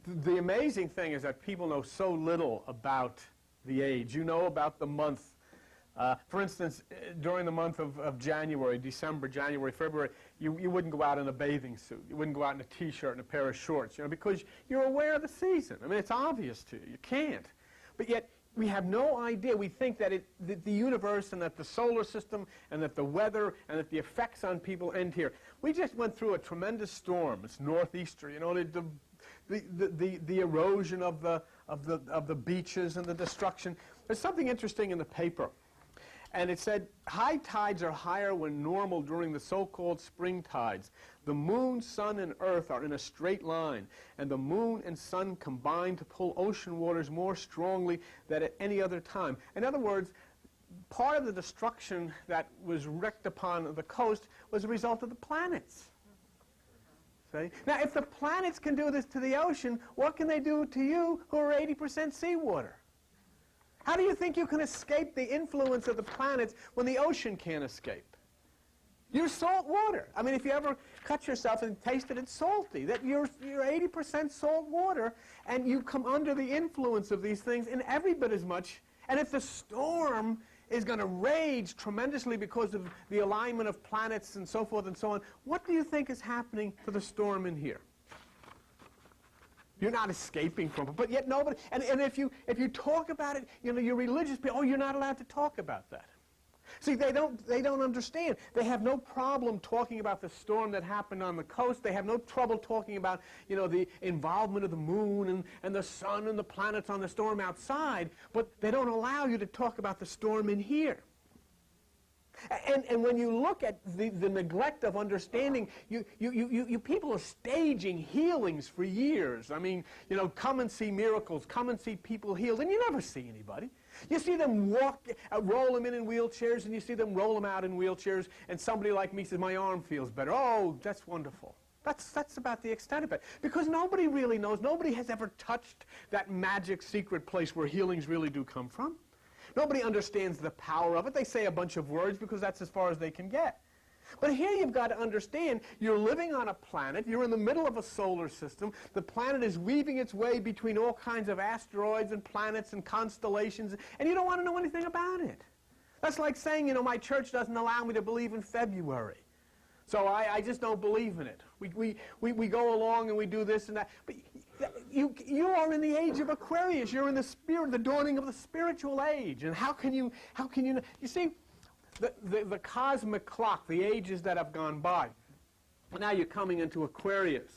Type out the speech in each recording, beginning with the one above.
the amazing thing is that people know so little about the age. You know about the month. For instance, during the month of January, December, January, February, you wouldn't go out in a bathing suit. You wouldn't go out in a T-shirt and a pair of shorts, because you're aware of the season. I mean, it's obvious to you. You can't. But yet, we have no idea. We think that the universe and that the solar system and that the weather and that the effects on people end here. We just went through a tremendous storm. It's northeaster. The erosion of the beaches and the destruction. There's something interesting in the paper. And it said, high tides are higher when normal during the so-called spring tides. The moon, sun, and earth are in a straight line, and the moon and sun combine to pull ocean waters more strongly than at any other time. In other words, part of the destruction that was wreaked upon the coast was a result of the planets. See? Now, if the planets can do this to the ocean, what can they do to you who are 80% seawater? How do you think you can escape the influence of the planets when the ocean can't escape? You're salt water. I mean, if you ever cut yourself and taste it, it's salty. That you're 80% salt water, and you come under the influence of these things in every bit as much. And if the storm is going to rage tremendously because of the alignment of planets and so forth and so on, what do you think is happening to the storm in here? You're not escaping from it, but yet nobody. And if you talk about it, your religious people, oh, you're not allowed to talk about that. See, they don't understand. They have no problem talking about the storm that happened on the coast. They have no trouble talking about the involvement of the moon and the sun and the planets on the storm outside. But they don't allow you to talk about the storm in here. And when you look at the neglect of understanding, you people are staging healings for years. I mean, come and see miracles, come and see people healed, and you never see anybody. You see them roll them in wheelchairs, and you see them roll them out in wheelchairs, and somebody like me says, my arm feels better. Oh, that's wonderful. That's about the extent of it. Because nobody really knows, nobody has ever touched that magic secret place where healings really do come from. Nobody understands the power of it. They say a bunch of words because that's as far as they can get. But here you've got to understand, you're living on a planet, you're in the middle of a solar system, the planet is weaving its way between all kinds of asteroids and planets and constellations, and you don't want to know anything about it. That's like saying, my church doesn't allow me to believe in February. So I just don't believe in it. We go along and we do this and that. But you are in the age of Aquarius. You're in the dawning of the spiritual age. And how can you you see, the cosmic clock, the ages that have gone by. Now you're coming into Aquarius.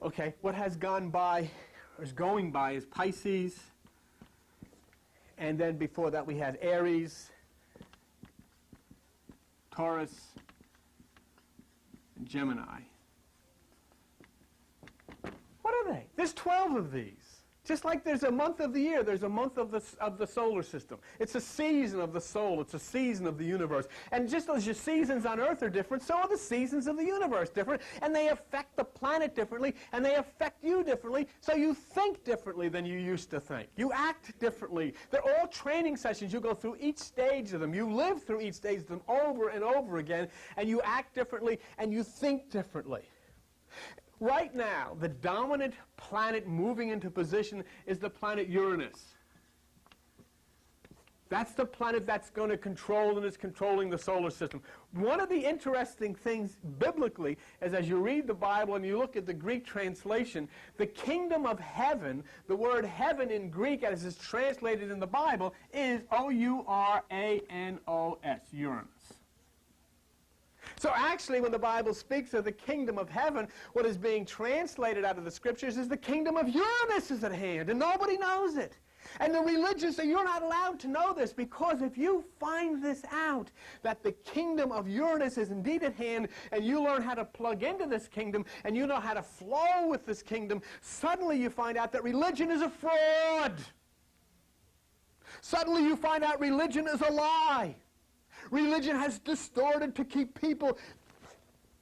Okay, what has gone by, or is going by, is Pisces. And then before that we had Aries, Taurus, and Gemini. What are they? There's 12 of these. Just like there's a month of the year, there's a month of the solar system. It's a season of the soul. It's a season of the universe. And just as your seasons on Earth are different, so are the seasons of the universe different. And they affect the planet differently, and they affect you differently, so you think differently than you used to think. You act differently. They're all training sessions. You go through each stage of them. You live through each stage of them over and over again, and you act differently, and you think differently. Right now, the dominant planet moving into position is the planet Uranus. That's the planet that's going to control and is controlling the solar system. One of the interesting things biblically is as you read the Bible and you look at the Greek translation, the kingdom of heaven, the word heaven in Greek as is translated in the Bible is O-U-R-A-N-O-S, Uranus. So actually, when the Bible speaks of the kingdom of heaven, what is being translated out of the Scriptures is the kingdom of Uranus is at hand, and nobody knows it. And the religious say, you're not allowed to know this, because if you find this out, that the kingdom of Uranus is indeed at hand, and you learn how to plug into this kingdom, and you know how to flow with this kingdom, suddenly you find out that religion is a fraud. Suddenly you find out religion is a lie. Religion has distorted to keep people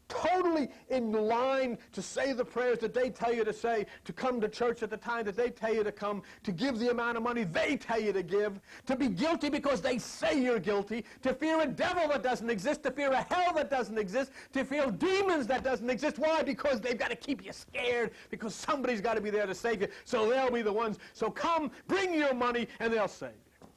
totally in line to say the prayers that they tell you to say, to come to church at the time that they tell you to come, to give the amount of money they tell you to give, to be guilty because they say you're guilty, to fear a devil that doesn't exist, to fear a hell that doesn't exist, to fear demons that doesn't exist. Why? Because they've got to keep you scared, because somebody's got to be there to save you, so they'll be the ones. So come, bring your money, and they'll save you.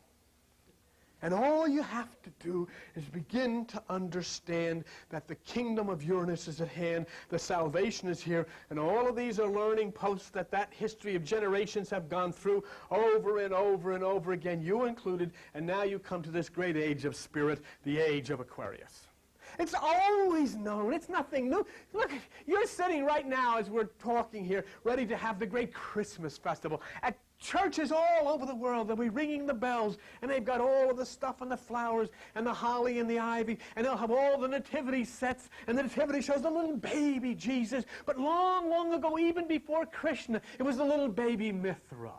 And all you have to do is begin to understand that the kingdom of Uranus is at hand, the salvation is here, and all of these are learning posts that history of generations have gone through over and over and over again, you included, and now you come to this great age of spirit, the age of Aquarius. It's always known. It's nothing new. Look, you're sitting right now as we're talking here, ready to have the great Christmas festival. At churches all over the world, they'll be ringing the bells, and they've got all of the stuff and the flowers and the holly and the ivy, and they'll have all the nativity sets, and the nativity shows the little baby Jesus. But long, long ago, even before Krishna, it was the little baby Mithra.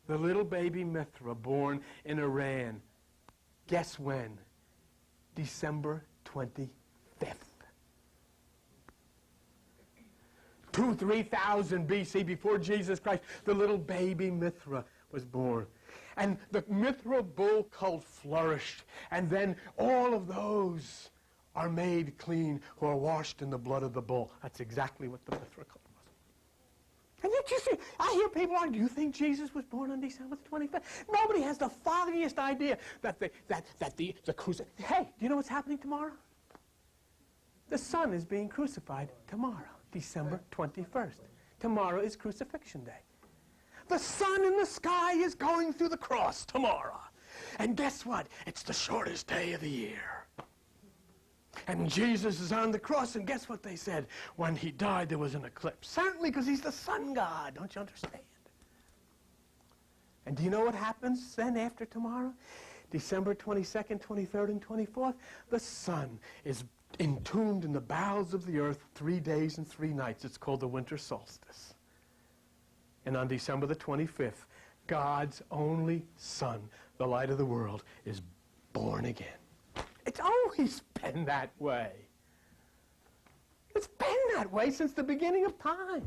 The little baby Mithra, born in Iran. Guess when? December 25th. 3,000 BC, before Jesus Christ, the little baby Mithra was born. And the Mithra bull cult flourished. And then all of those are made clean who are washed in the blood of the bull. That's exactly what the Mithra cult was. And yet you see, I hear people argue, do you think Jesus was born on December the 25th? Nobody has the foggiest idea that the crucifix. Hey, do you know what's happening tomorrow? The Son is being crucified tomorrow, December 21st. Tomorrow is Crucifixion Day. The sun in the sky is going through the cross tomorrow. And guess what? It's the shortest day of the year. And Jesus is on the cross, and guess what they said? When he died, there was an eclipse. Certainly, because he's the sun god. Don't you understand? And do you know what happens then after tomorrow? December 22nd, 23rd, and 24th, the sun is entombed in the bowels of the earth 3 days and 3 nights. It's called the winter solstice. And on December the 25th, God's only Son, the light of the world, is born again. It's always been that way. It's been that way since the beginning of time.